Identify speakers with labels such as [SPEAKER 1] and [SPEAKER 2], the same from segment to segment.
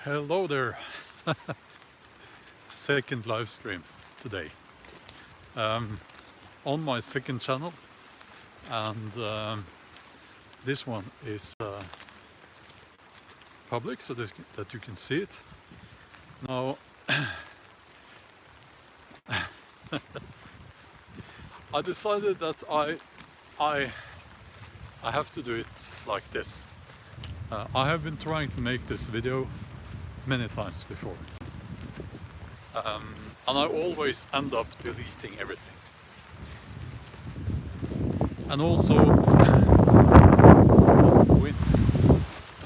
[SPEAKER 1] Hello there. Second live stream today on my second channel, and this one is public so that you can see it. Now I decided that I have to do it like this. I have been trying to make this video many times before, and I always end up deleting everything. And also,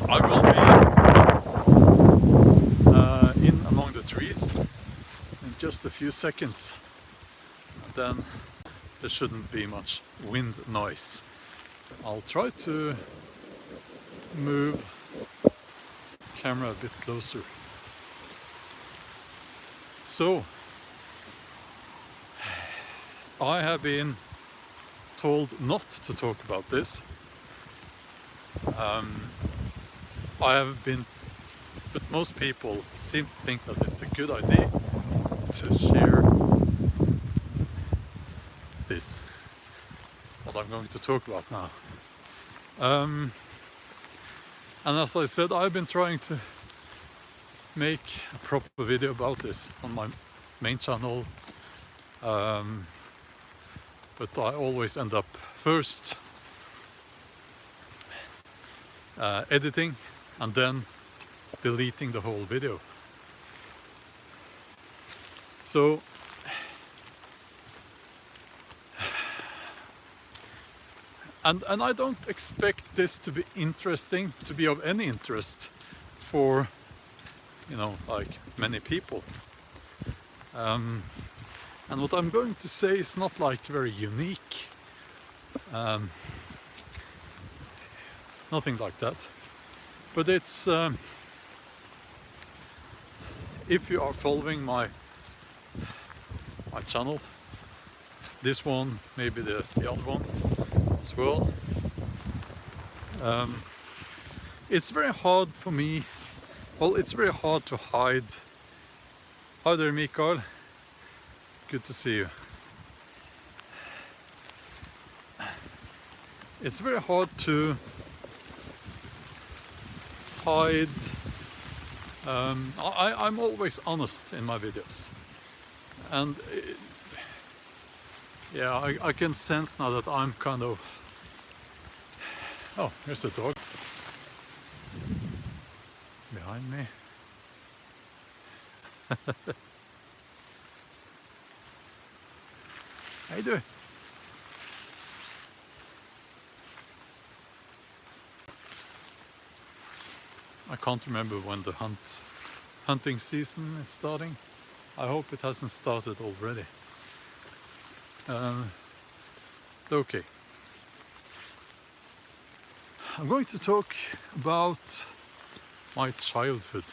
[SPEAKER 1] I will be in among the trees in just a few seconds, and then there shouldn't be much wind noise. I'll try to move the camera a bit closer. So, I have been told not to talk about this. I have been, but most people seem to think that it's a good idea to share this, what I'm going to talk about now. And as I said, I've been trying to make a proper video about this on my main channel, but I always end up first editing and then deleting the whole video. So and I don't expect this to be interesting, to be of any interest for, you know, like many people. And what I'm going to say is not like very unique, nothing like that. But it's, if you are following my channel, this one, maybe the other one as well, it's very hard for me. Well, it's very hard to hide. Hi there, Mikael. Good to see you. It's very hard to hide. I'm always honest in my videos, and yeah, I can sense now that I'm kind of. Oh, here's a dog behind me. How you doing? I can't remember when the hunting season is starting. I hope it hasn't started already. Okay. I'm going to talk about my childhood.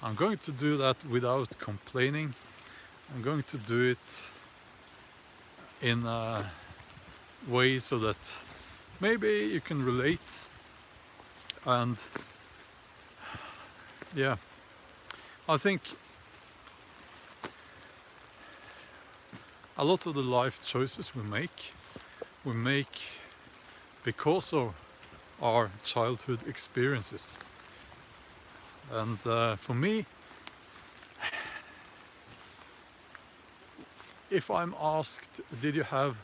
[SPEAKER 1] I'm going to do that without complaining. I'm going to do it in a way so that maybe you can relate. And yeah, I think a lot of the life choices we make because of our childhood experiences. And for me, if I'm asked, did you have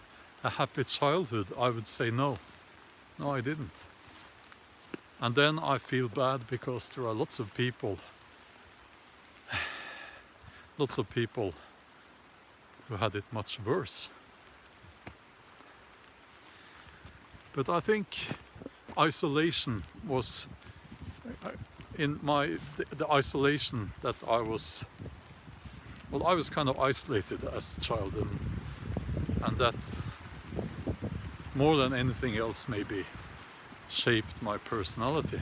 [SPEAKER 1] a happy childhood? I would say no. No, I didn't. And then I feel bad because there are lots of people who had it much worse. But I think isolation was, in the isolation that I was kind of isolated as a child, and that more than anything else maybe shaped my personality.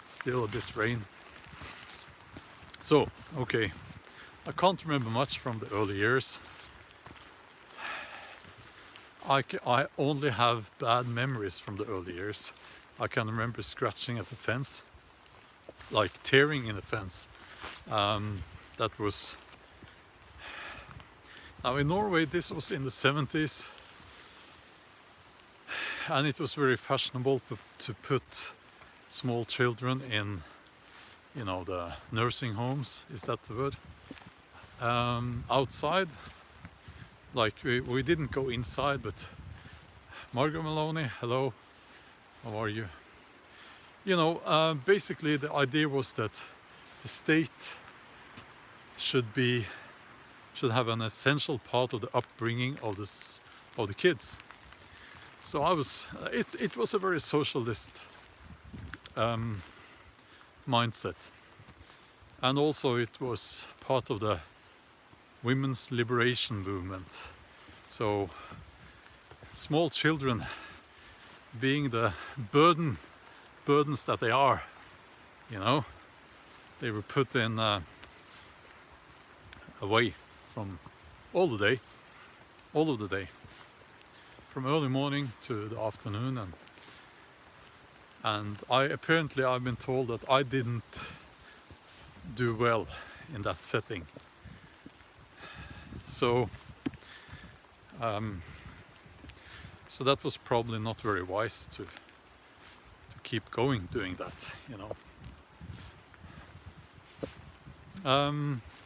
[SPEAKER 1] Still a bit rain. So, okay, I can't remember much from the early years. I only have bad memories from the early years. I can remember scratching at the fence, like tearing in the fence. That was, now in Norway this was in the 70s, and it was very fashionable to put small children in, you know, the nursing homes, is that the word? Outside, like we didn't go inside, but Margaret Maloney, hello, how are you? You know, basically the idea was that the state should have an essential part of the upbringing of the kids. So it was a very socialist mindset, and also it was part of the women's liberation movement. So small children, being the burdens that they are, you know, they were put in away from all of the day, from early morning to the afternoon, and I've been told that I didn't do well in that setting. So so that was probably not very wise to keep going doing that, you know.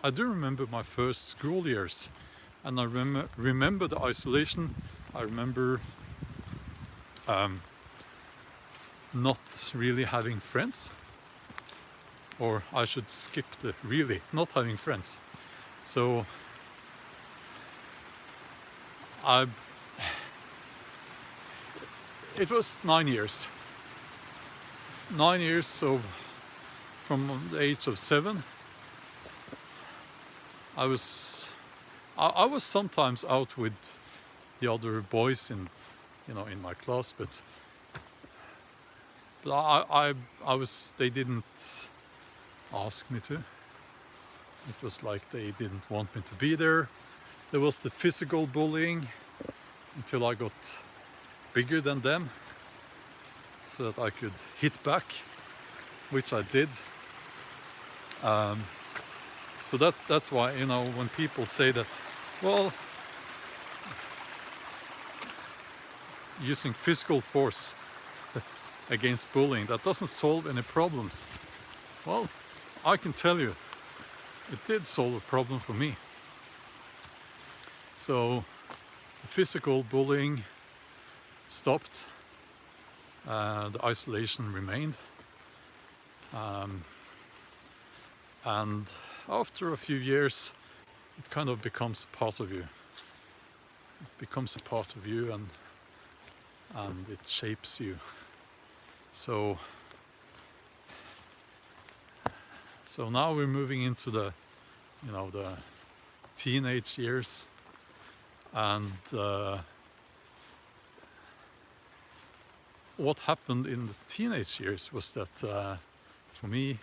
[SPEAKER 1] I do remember my first school years, and I remember the isolation. I remember not really having friends, or I should skip the really not having friends. So it was 9 years. 9 years, so from the age of 7, I was sometimes out with the other boys in, you know, in my class, but they didn't ask me to. It was like they didn't want me to be there. There was the physical bullying until I got bigger than them, so that I could hit back, which I did. So that's why, you know, when people say that, well, using physical force against bullying, that doesn't solve any problems. Well, I can tell you, it did solve a problem for me. So the physical bullying stopped, the isolation remained, and after a few years it kind of becomes a part of you. It becomes a part of you, and it shapes you. So now we're moving into the, you know, the teenage years, and what happened in the teenage years was that for me,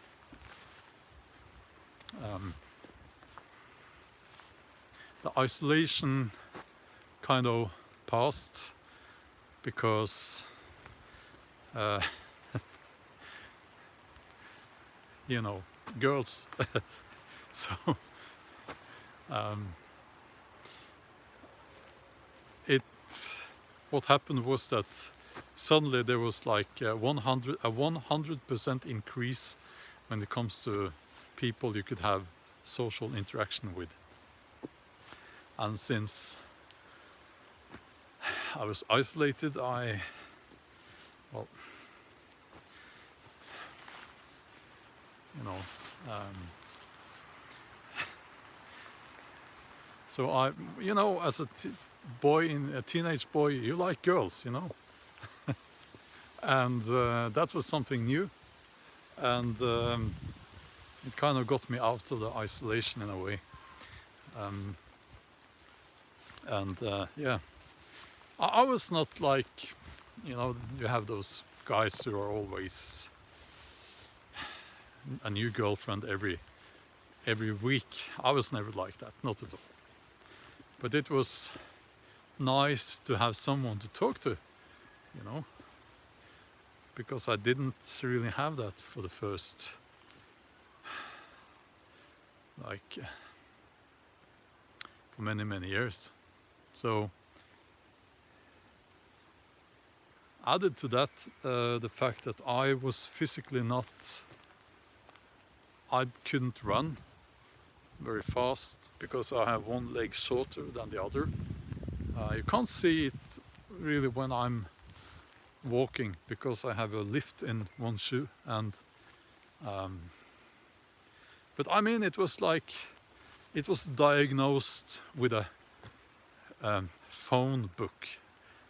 [SPEAKER 1] the isolation kind of passed, because you know, girls. So what happened was that suddenly there was like a 100% increase when it comes to people you could have social interaction with. And since I was isolated, well, you know, so you know, as a teenage boy, you like girls, you know. And that was something new, and it kind of got me out of the isolation in a way. Yeah, I was not like, you know, you have those guys who are always a new girlfriend every week. I was never like that, not at all. But it was nice to have someone to talk to, you know. because I didn't really have that for the first, like, for many years. So added to that, the fact that I was physically not, I couldn't run very fast because I have one leg shorter than the other. You can't see it really when I'm walking because I have a lift in one shoe, and but I mean, it was like, it was diagnosed with a phone book.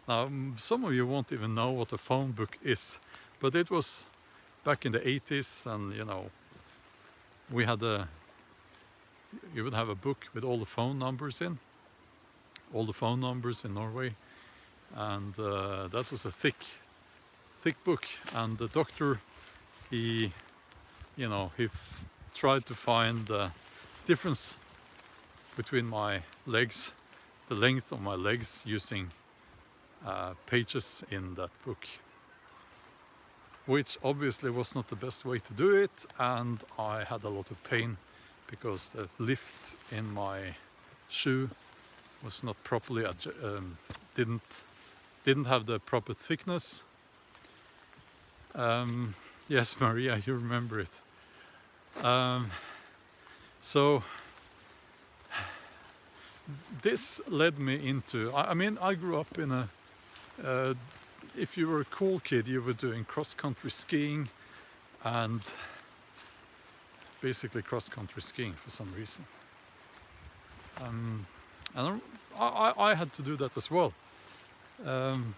[SPEAKER 1] Now, some of you won't even know what a phone book is, but it was back in the 80s, and you know, we had you would have a book with all the phone numbers in, all the phone numbers in Norway, and that was a thick book, and the doctor, he, you know, he tried to find the difference between my legs, the length of my legs, using pages in that book, which obviously was not the best way to do it, and I had a lot of pain because the lift in my shoe was not properly didn't have the proper thickness. Yes, Maria, you remember it. So this led me into, I mean, I grew up in a, if you were a cool kid, you were doing cross-country skiing, and basically cross-country skiing for some reason. And I had to do that as well. And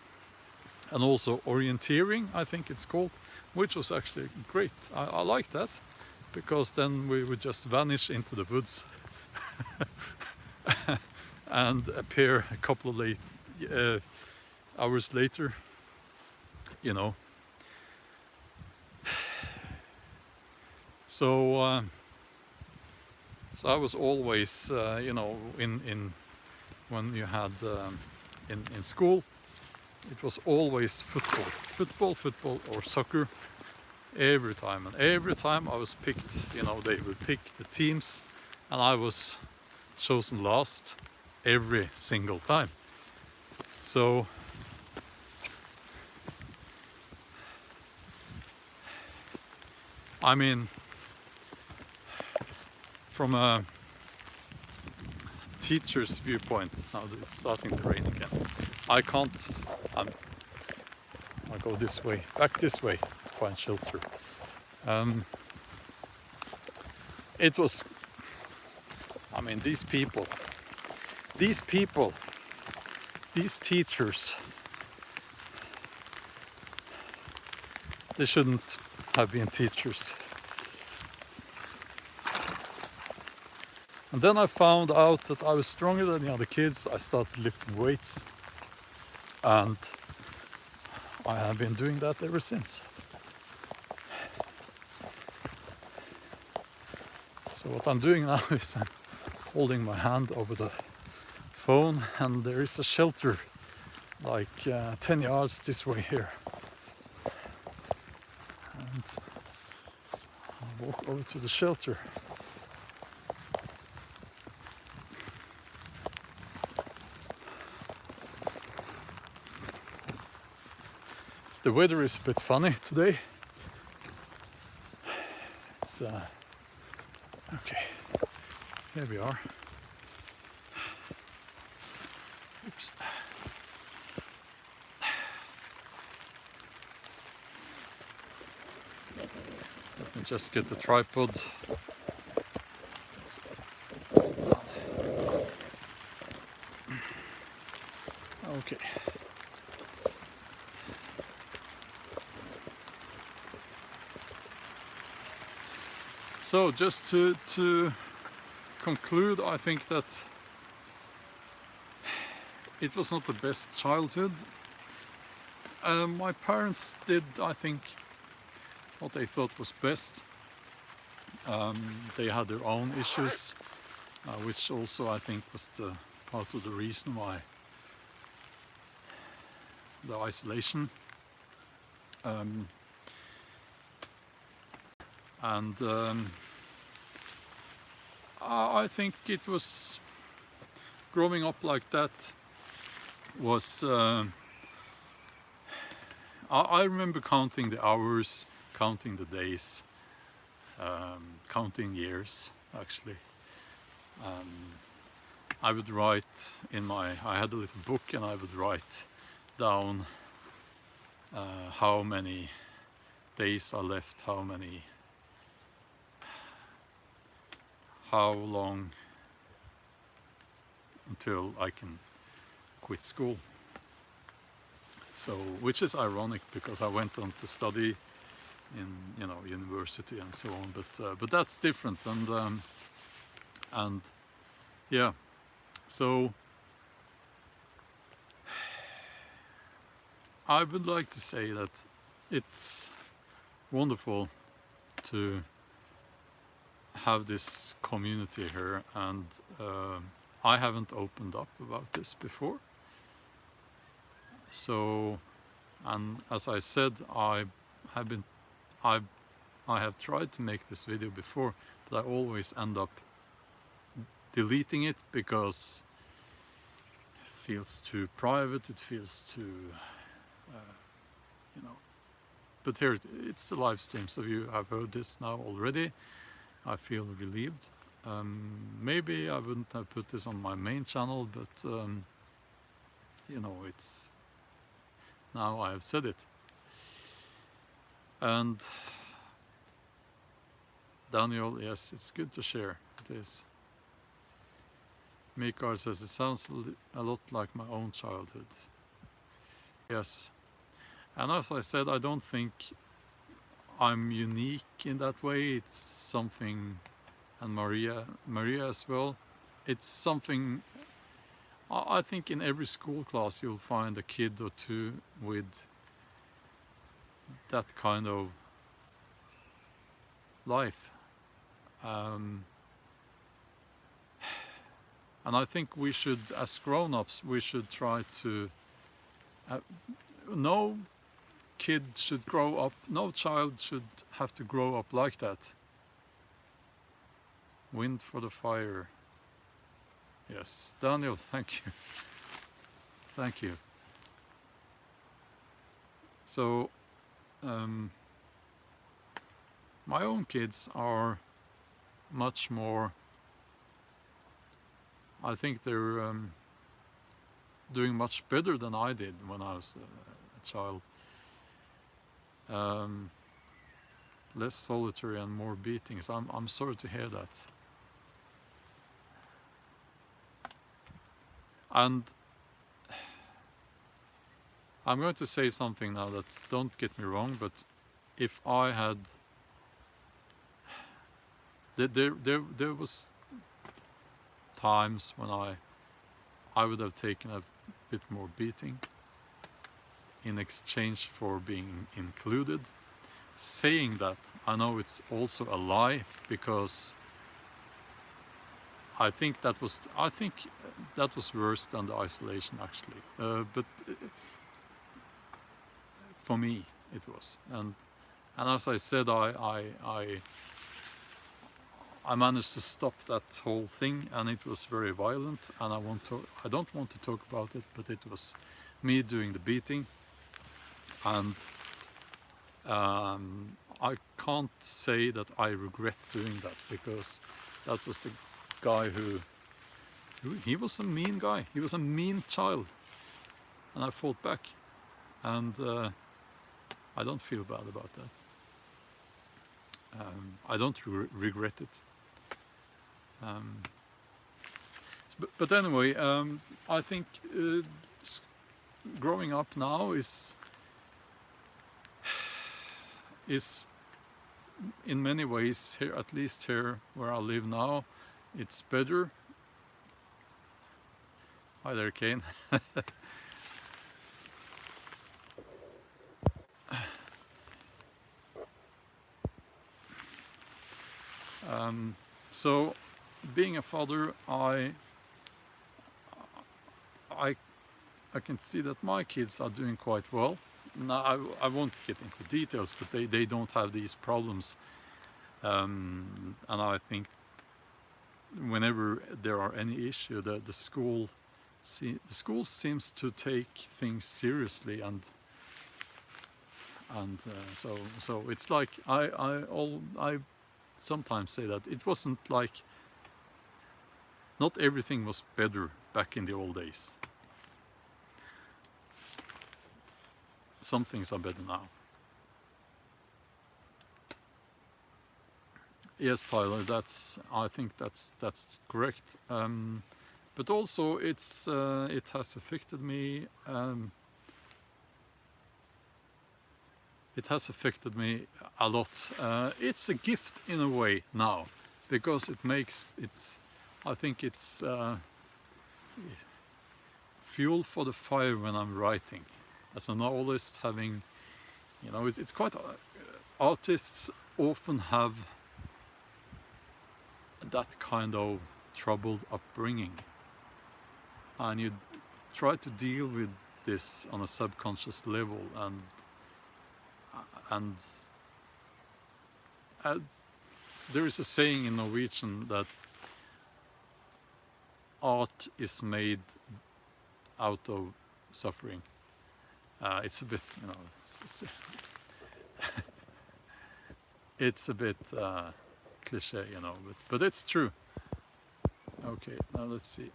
[SPEAKER 1] also orienteering, I think it's called, which was actually great. I liked that, because then we would just vanish into the woods and appear a couple of hours later, you know. So so I was always, you know, in when you had in school, it was always football or soccer every time, and every time I was picked, you know, they would pick the teams, and I was chosen last every single time. So I mean, from a teacher's viewpoint, now that it's starting to rain again, I can't, I'll go this way, back this way, find shelter. It was, I mean, these teachers, they shouldn't have been teachers. And then I found out that I was stronger than the other kids. I started lifting weights, and I have been doing that ever since. So what I'm doing now is I'm holding my hand over the phone, and there is a shelter like 10 yards this way here. And I'll walk over to the shelter. The weather is a bit funny today. It's okay, here we are. Oops. Let me just get the tripod. Okay. So just to conclude, I think that it was not the best childhood. My parents did, I think, what they thought was best. They had their own issues, which also I think was the part of the reason why the isolation. Um, and I think it was growing up like that was I remember counting the hours, counting the days, counting years actually. I would write I had a little book and I would write down how many days are left, how long until I can quit school. So, which is ironic because I went on to study in university and so on, but that's different, and yeah, so I would like to say that it's wonderful to have this community here, and I haven't opened up about this before. So, and as I said, I have tried to make this video before, but I always end up deleting it because it feels too private, it feels too, But here it's the live stream, so you have heard this now already. I feel relieved. Maybe I wouldn't have put this on my main channel, but it's now I have said it. And Daniel, yes, it's good to share. It is. Mikael says it sounds a lot like my own childhood. Yes, and as I said, I don't think I'm unique in that way. It's something, and Maria as well. It's something. I think in every school class you'll find a kid or two with that kind of life. And I think we should, as grown-ups, we should try to, no kid should grow up, no child should have to grow up like that. Wind for the fire. Yes, Daniel, thank you. Thank you. So, my own kids are much more, I think they're doing much better than I did when I was a child. Less solitary and more beatings. I'm sorry to hear that. And I'm going to say something now that, don't get me wrong, but if I had, there was times when I would have taken a bit more beating in exchange for being included. Saying that, I know it's also a lie, because I think that was worse than the isolation actually. But for me it was, and as I said, I managed to stop that whole thing, and it was very violent, and I don't want to talk about it, but it was me doing the beating, and I can't say that I regret doing that, because that was the guy who he was a mean guy, he was a mean child, and I fought back, and I don't feel bad about that. I don't regret it. But anyway, I think growing up now is in many ways, here, at least here where I live now, it's better. Hi there, Kane. So, being a father, I can see that my kids are doing quite well. now I won't get into details, but they don't have these problems, and I think whenever there are any issue, the school seems to take things seriously, and so it's like I sometimes say that it wasn't like, not everything was better back in the old days. Some things are better now. Yes, Tyler, I think that's correct. But also it has affected me. It has affected me a lot. It's a gift in a way now, because it makes it. I think it's fuel for the fire when I'm writing. As a novelist, having, it's quite. Artists often have that kind of troubled upbringing, and you try to deal with this on a subconscious level, and there is a saying in Norwegian that art is made out of suffering. It's a bit, it's a bit cliche, but it's true. Okay, now let's see.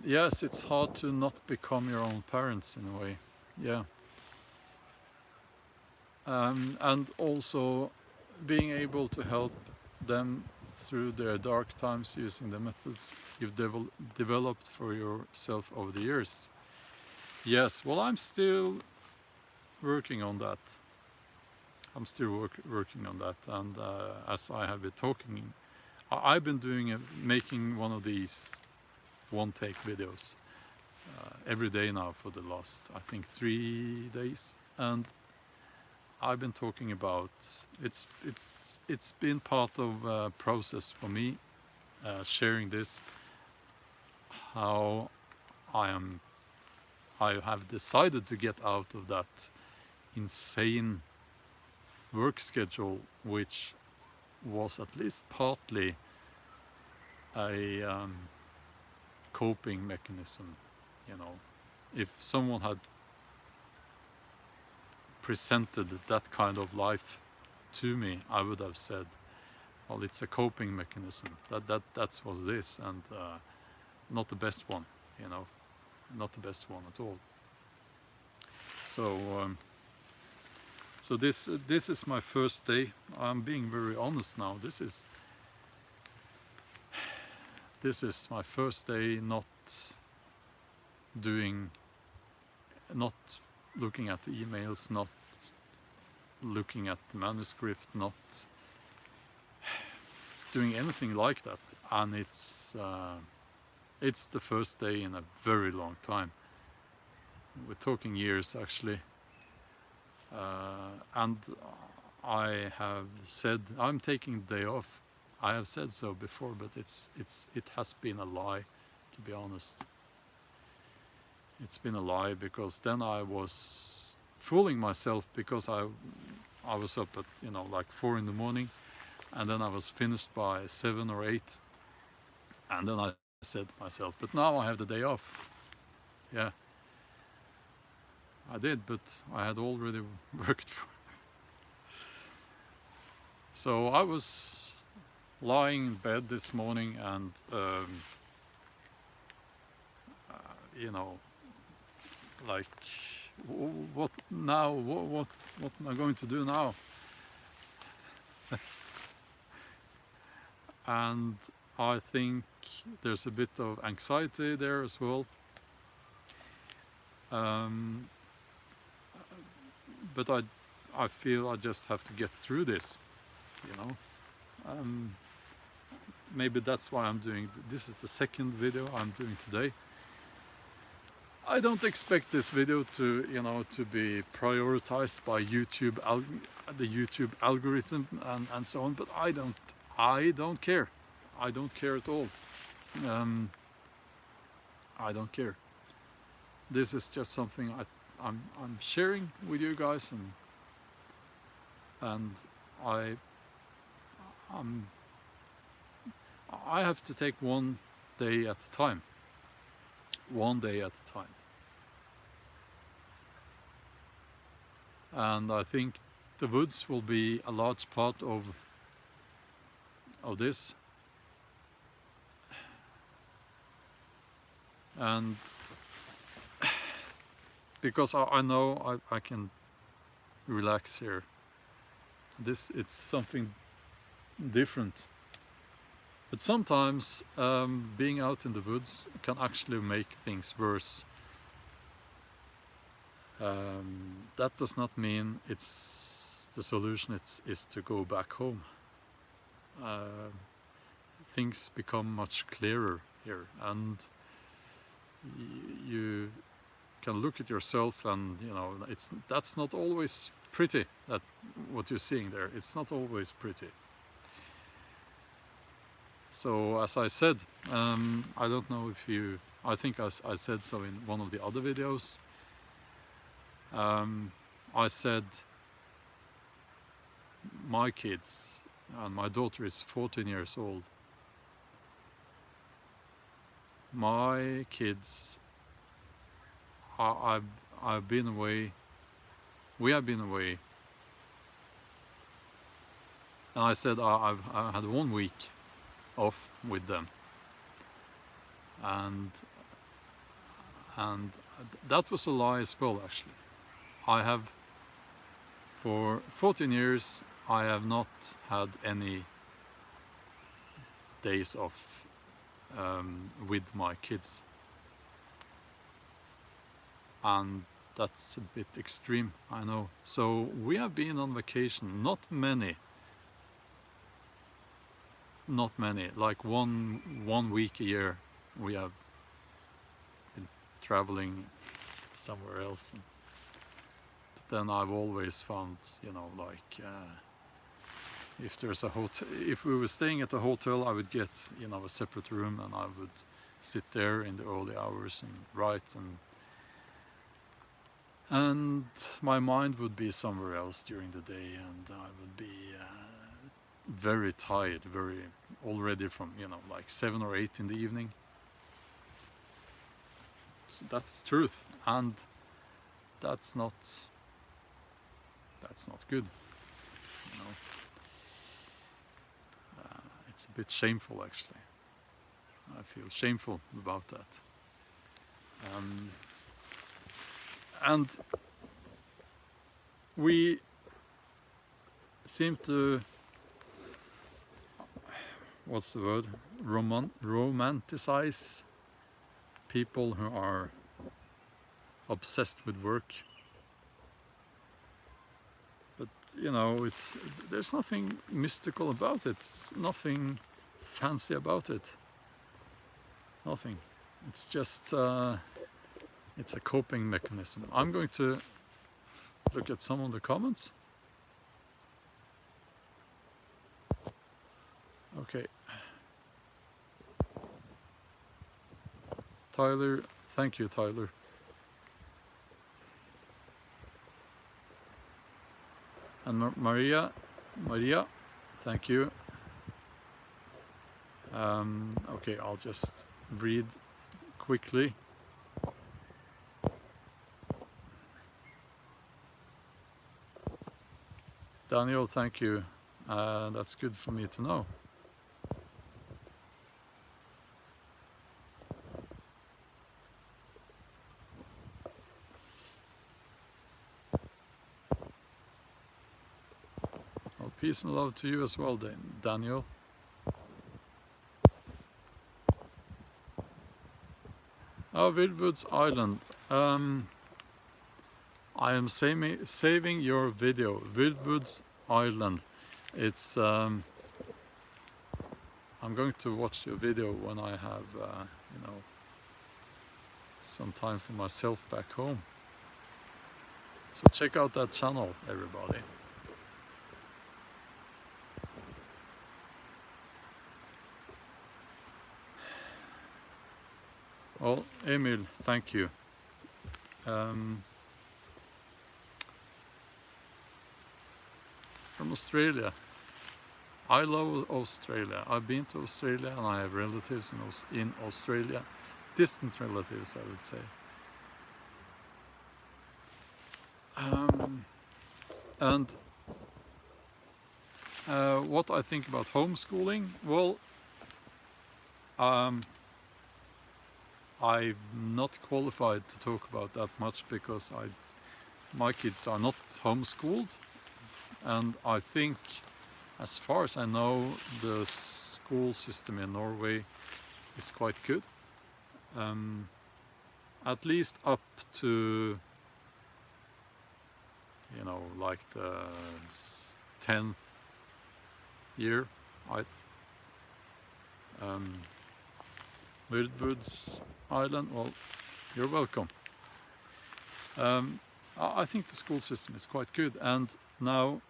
[SPEAKER 1] Yes, it's hard to not become your own parents in a way. Yeah. And also being able to help them through their dark times using the methods you've developed for yourself over the years. Yes, well, I'm still working on that. I'm still working on that, and as I have been talking, I've been making one of these one-take videos every day now for the last, I think, 3 days, and I've been talking about it's been part of a process for me, sharing this, how I have decided to get out of that insane work schedule, which was at least partly a coping mechanism. If someone had presented that kind of life to me, I would have said, well, it's a coping mechanism. That's what it is, and not the best one, not the best one at all. So this is my first day. I'm being very honest now. This is my first day not looking at the emails, not looking at the manuscript, not doing anything like that, and it's the first day in a very long time. We're talking years, actually, and I have said I'm taking the day off. I have said so before, but it has been a lie, to be honest. It's been a lie, because then I was fooling myself, because I was up at like 4 in the morning, and then I was finished by 7 or 8, and then I said to myself, but now I have the day off. Yeah, I did, but I had already worked for. So I was lying in bed this morning, and like, what now? What am I going to do now? And I think there's a bit of anxiety there as well. But I feel I just have to get through this, maybe that's why I'm doing this. Is the second video I'm doing today. I don't expect this video to be prioritized by YouTube, the YouTube algorithm and so on, but I don't care. I don't care at all. I don't care. This is just something I'm sharing with you guys, and I I'm, I have to take one day at a time. One day at a time. And I think the woods will be a large part of this. And because I know I can relax here. It's something different. But sometimes being out in the woods can actually make things worse. That does not mean it's the solution is to go back home. Things become much clearer here, and you can look at yourself, and you know that's not always pretty. That what you're seeing there, it's not always pretty. So as I said, I don't know if you, I think I said so in one of the other videos. I said my kids, and my daughter is 14 years old. My kids, I've been away, we have been away, and I said I had 1 week off with them, and that was a lie as well. Actually, I have, for 14 years I have not had any days off with my kids, and that's a bit extreme, I know. So we have been on vacation, not many, like one week a year we have been traveling somewhere else. But then I've always found, you know, like if there's a hotel, if we were staying at a hotel, I would get, you know, a separate room, and I would sit there in the early hours and write, and my mind would be somewhere else during the day, and I would be very tired, already from, you know, like 7 or 8 in the evening. So that's the truth, and that's not good, you know. It's a bit shameful, actually. I feel shameful about that. And we seem to, what's the word, romanticize people who are obsessed with work. But you know, there's nothing mystical about it. It's nothing fancy about it. Nothing. It's just it's a coping mechanism. I'm going to look at some of the comments. Okay. Tyler, thank you, Tyler. And Maria, thank you. Okay, I'll just read quickly. Daniel, thank you. That's good for me to know. Well, peace and love to you as well, Daniel. Oh, Wildwoods Island. I am saving your video, Wildwoods Island. It's I'm going to watch your video when I have you know, some time for myself back home. So check out that channel, everybody. Well, Emil, thank you. From Australia. I love Australia. I've been to Australia and I have relatives in Australia. Distant relatives, I would say. And what I think about homeschooling, well, I'm not qualified to talk about that much because my kids are not homeschooled, and I think, as far as I know, the school system in Norway is quite good, at least up to, you know, like the 10th year. Wildwoods Island, well, you're welcome. I think the school system is quite good, and now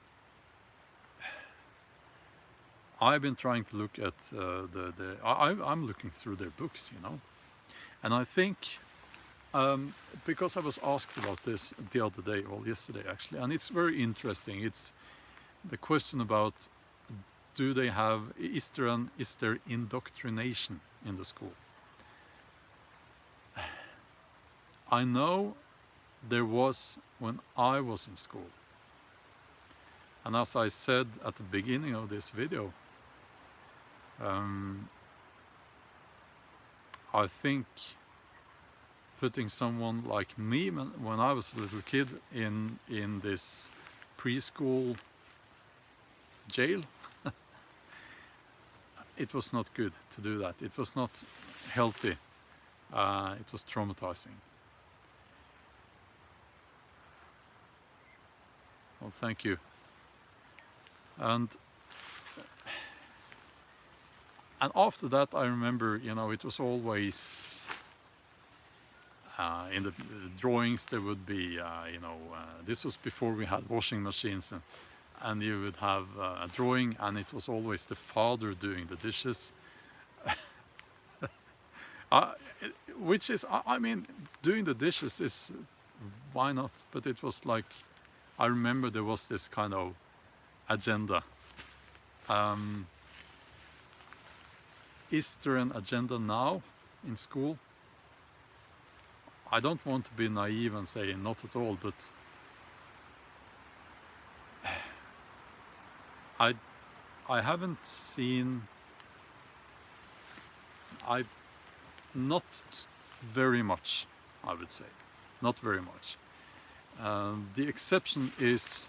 [SPEAKER 1] I've been trying to look at I'm looking through their books, you know, and I think because I was asked about this the other day, well, yesterday actually, and it's very interesting. It's the question about, is there indoctrination in the school? I know there was when I was in school, and as I said at the beginning of this video, I think putting someone like me when I was a little kid in this preschool jail, it was not good to do that. It was not healthy. It was traumatizing. Well, thank you. And after that, I remember, you know, it was always in the drawings there would be, you know, this was before we had washing machines, and you would have a drawing, and it was always the father doing the dishes. Which is, I mean, doing the dishes is, why not? But it was like, I remember there was this kind of agenda. Is there an agenda now in school? I don't want to be naive and say not at all, but I haven't seen, not very much, I would say, not very much. The exception is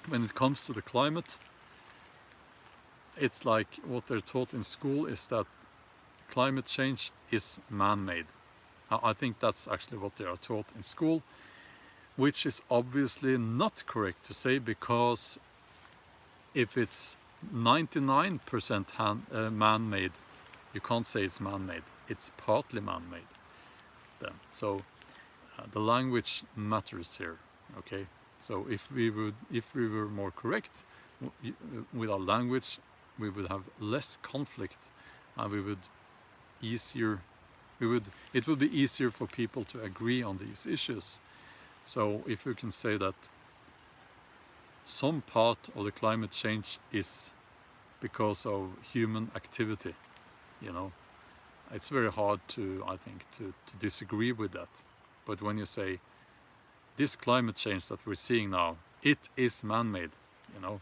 [SPEAKER 1] when it comes to the climate. It's like what they're taught in school is that climate change is man-made. I think that's actually what they are taught in school, which is obviously not correct to say, because if it's 99% man-made, you can't say it's man-made. It's partly man-made then. So the language matters here, okay? So if we were more correct with our language, we would have less conflict, and it would be easier for people to agree on these issues. So if we can say that some part of the climate change is because of human activity, you know, it's very hard to, I think, to disagree with that. But when you say this climate change that we're seeing now, it is man-made, you know,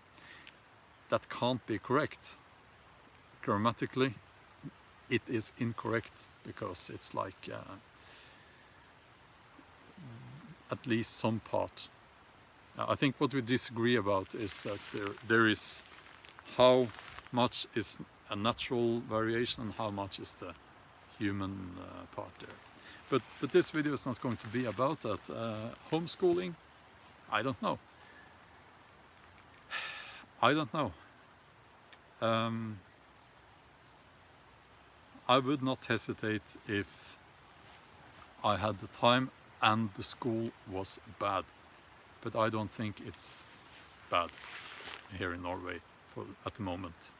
[SPEAKER 1] that can't be correct. Grammatically, it is incorrect, because it's like at least some part. I think what we disagree about is that there is how much is a natural variation and how much is the human part there. But this video is not going to be about that. Homeschooling, I don't know. I don't know. I would not hesitate if I had the time and the school was bad, but I don't think it's bad here in Norway at the moment.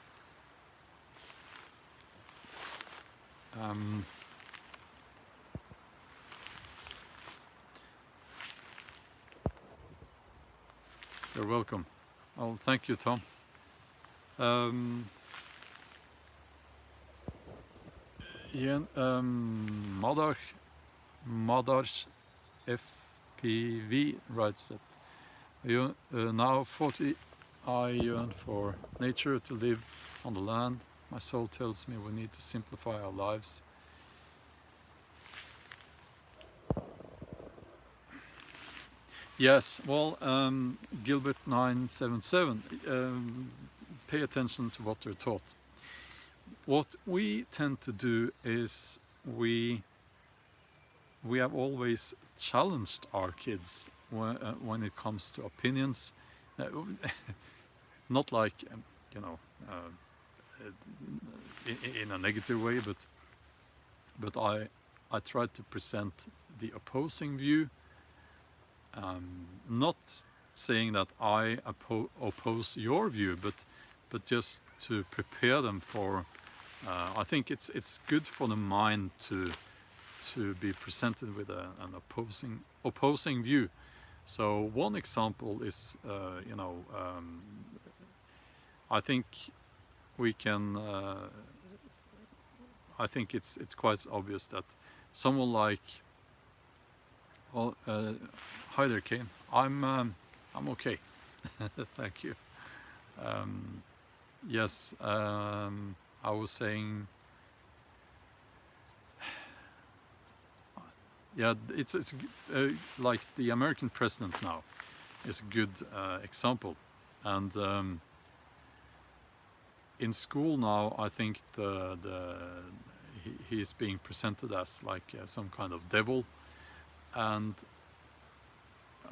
[SPEAKER 1] You're welcome. Oh, thank you, Tom. Ian, Madarsh FPV writes that now 40 I yearn for nature, to live on the land. My soul tells me we need to simplify our lives. Yes, well, Gilbert 977, pay attention to what they're taught. What we tend to do is we have always challenged our kids when it comes to opinions. Not like, you know, in a negative way, but I try to present the opposing view. Not saying that I oppose your view, but just to prepare them for. I think it's good for the mind to be presented with an opposing view. So one example is, you know, I think we can. I think it's quite obvious that someone like, well, hi there, Kane. I'm okay. Thank you. Yes, I was saying. Yeah, it's like the American president now is a good example, and in school now I think he's being presented as like some kind of devil, and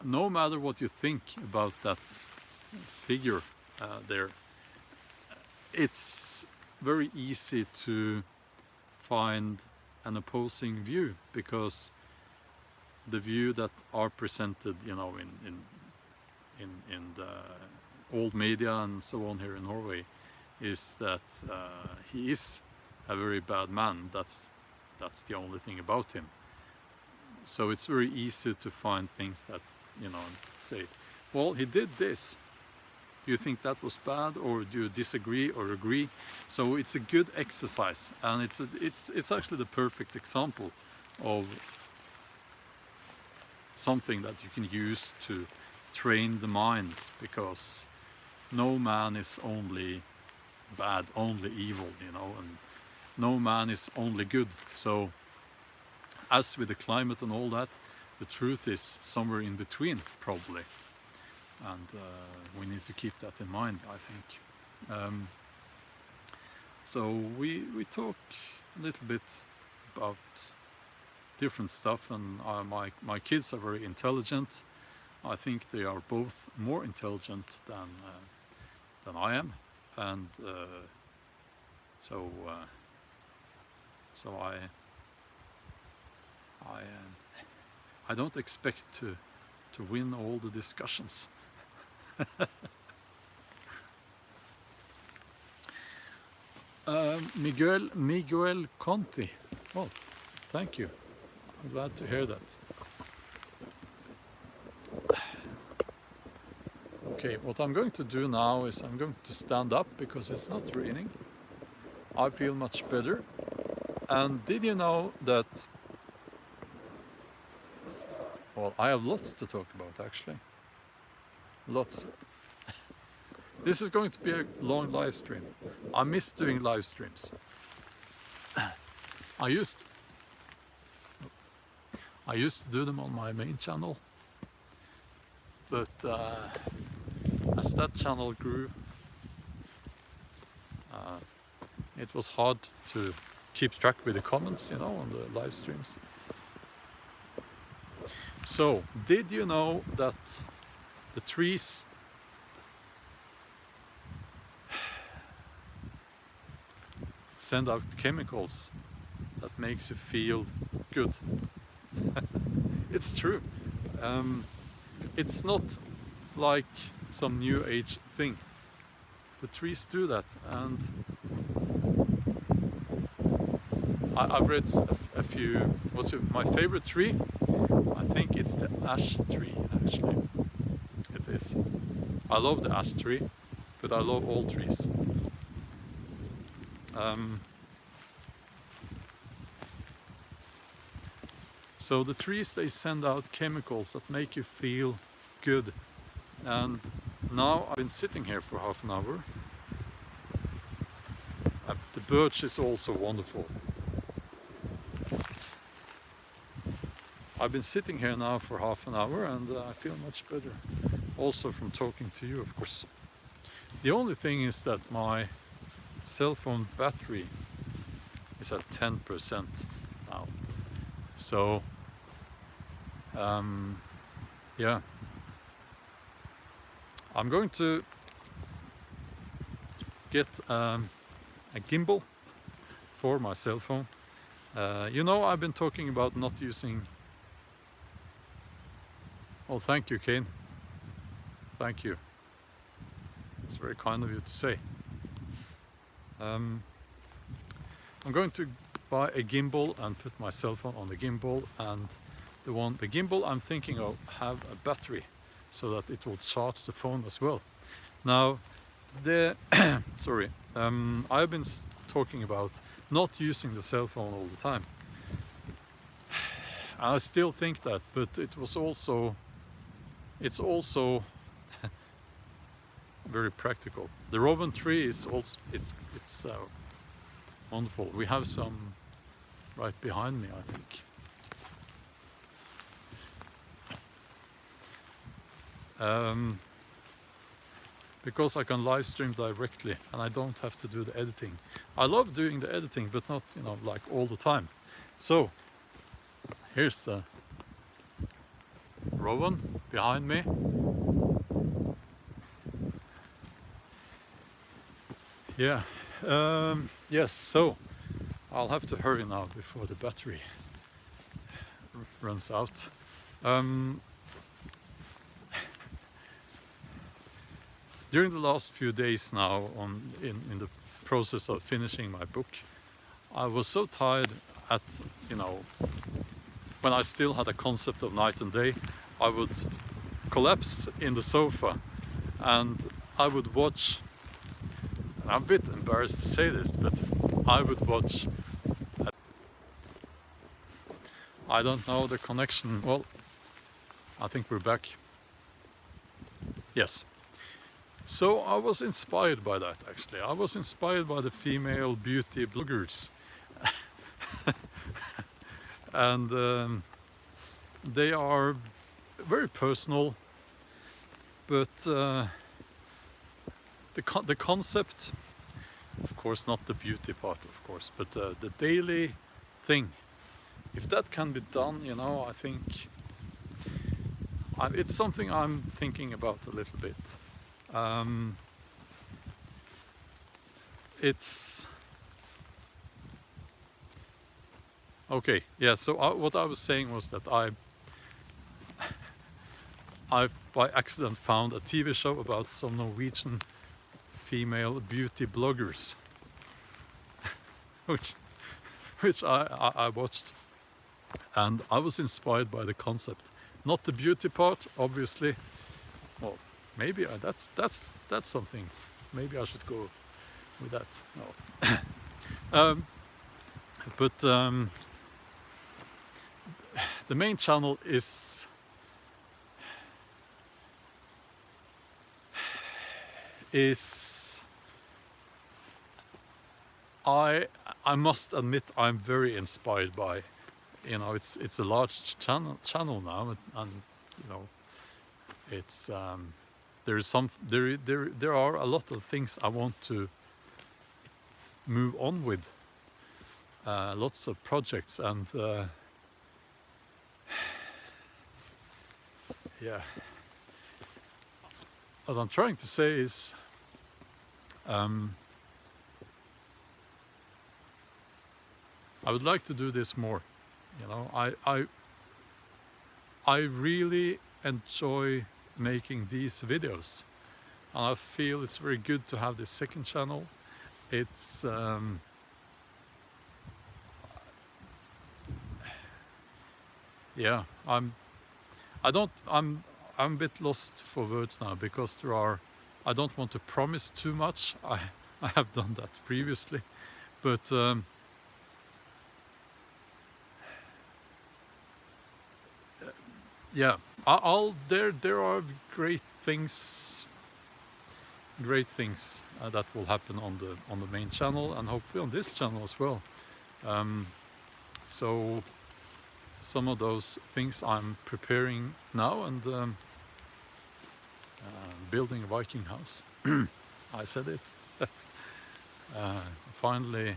[SPEAKER 1] no matter what you think about that figure there, it's very easy to find an opposing view, because the view that are presented, you know, in the old media and so on here in Norway, is that he is a very bad man. That's the only thing about him. So it's very easy to find things that, you know, say, well, he did this. Do you think that was bad, or do you disagree or agree? So it's a good exercise, and it's actually the perfect example of something that you can use to train the mind, because no man is only bad, only evil, you know, and no man is only good. So as with the climate and all that, the truth is somewhere in between, probably, and we need to keep that in mind, I think. So we talk a little bit about different stuff, and my kids are very intelligent. I think they are both more intelligent than I am, and so I don't expect to win all the discussions. Miguel Conti. Well, thank you. I'm glad to hear that. Okay, what I'm going to do now is I'm going to stand up because it's not raining. I feel much better. And did you know that, well, I have lots to talk about, actually. Lots. This is going to be a long live stream. I miss doing live streams. I used to do them on my main channel, but as that channel grew, it was hard to keep track with the comments, you know, on the live streams. So, did you know that the trees send out chemicals that makes you feel good? It's true. It's not like some new age thing. The trees do that, and I've read a few. What's my favorite tree? I think it's the ash tree, actually. It is. I love the ash tree, but I love all trees. So the trees, they send out chemicals that make you feel good. And now I've been sitting here for half an hour. The birch is also wonderful. I've been sitting here now for half an hour and I feel much better. Also from talking to you, of course. The only thing is that my cell phone battery is at 10% now. So, yeah. I'm going to get a gimbal for my cell phone. You know, I've been talking about not using... Oh, thank you, Kane. Thank you. It's very kind of you to say. I'm going to buy a gimbal and put my cell phone on the gimbal, and the gimbal I'm thinking of have a battery so that it will charge the phone as well. Now, sorry, I've been talking about not using the cell phone all the time. I still think that, but it's also very practical. The robin tree is also it's wonderful. We have some right behind me, I think. Because I can live stream directly and I don't have to do the editing. I love doing the editing, but not, you know, like all the time. So here's the robin behind me. Yeah, yes, so I'll have to hurry now before the battery runs out. During the last few days now, in the process of finishing my book, I was so tired at, you know, when I still had a concept of night and day, I would collapse in the sofa and I would watch, and I'm a bit embarrassed to say this, but I would watch, I don't know the connection, well, I think we're back. Yes. So I was inspired by that, actually. I was inspired by the female beauty bloggers. And they are very personal, but the concept, of course, not the beauty part, of course, but the daily thing. If that can be done, you know, I think it's something I'm thinking about a little bit. It's okay. Yeah. So what I was saying was that I've by accident found a TV show about some Norwegian female beauty bloggers, which I watched, and I was inspired by the concept, not the beauty part, obviously. Well, maybe that's something. Maybe I should go with that. No. But the main channel is I must admit I'm very inspired by, you know, it's a large channel now, and you know, it's there are a lot of things I want to move on with, lots of projects, and yeah, what I'm trying to say is I would like to do this more, you know. I really enjoy making these videos, and I feel it's very good to have this second channel. It's yeah, I'm a bit lost for words now, because there are, I don't want to promise too much. I have done that previously, but yeah, there are great things that will happen on the main channel, and hopefully on this channel as well. So some of those things I'm preparing now, and building a Viking house. I said it. Finally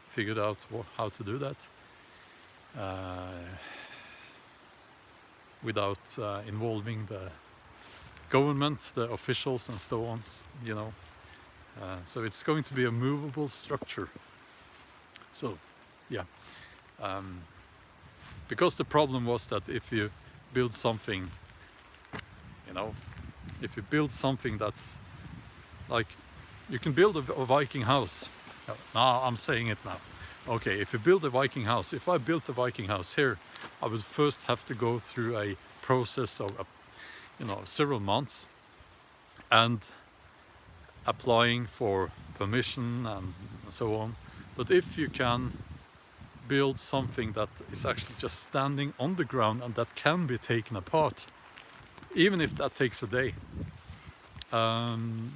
[SPEAKER 1] figured out how to do that without involving the government, the officials, and so on. You know, so it's going to be a movable structure. So, yeah. Because the problem was that if you build something, you know, if you build something that's like, you can build a Viking house. Now I'm saying it now. Okay, if you build a Viking house, if I built a Viking house here, I would first have to go through a process of, you know, several months, and applying for permission and so on. But if you can build something that is actually just standing on the ground and that can be taken apart, even if that takes a day,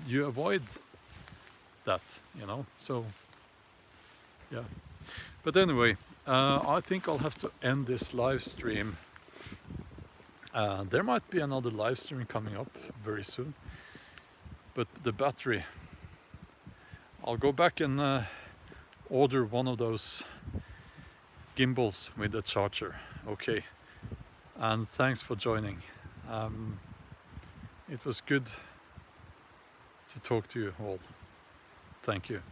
[SPEAKER 1] you avoid that, you know. So yeah, but anyway, I think I'll have to end this live stream. There might be another live stream coming up very soon, but the battery, I'll go back and order one of those gimbals with the charger. Okay, and thanks for joining. It was good to talk to you all. Thank you.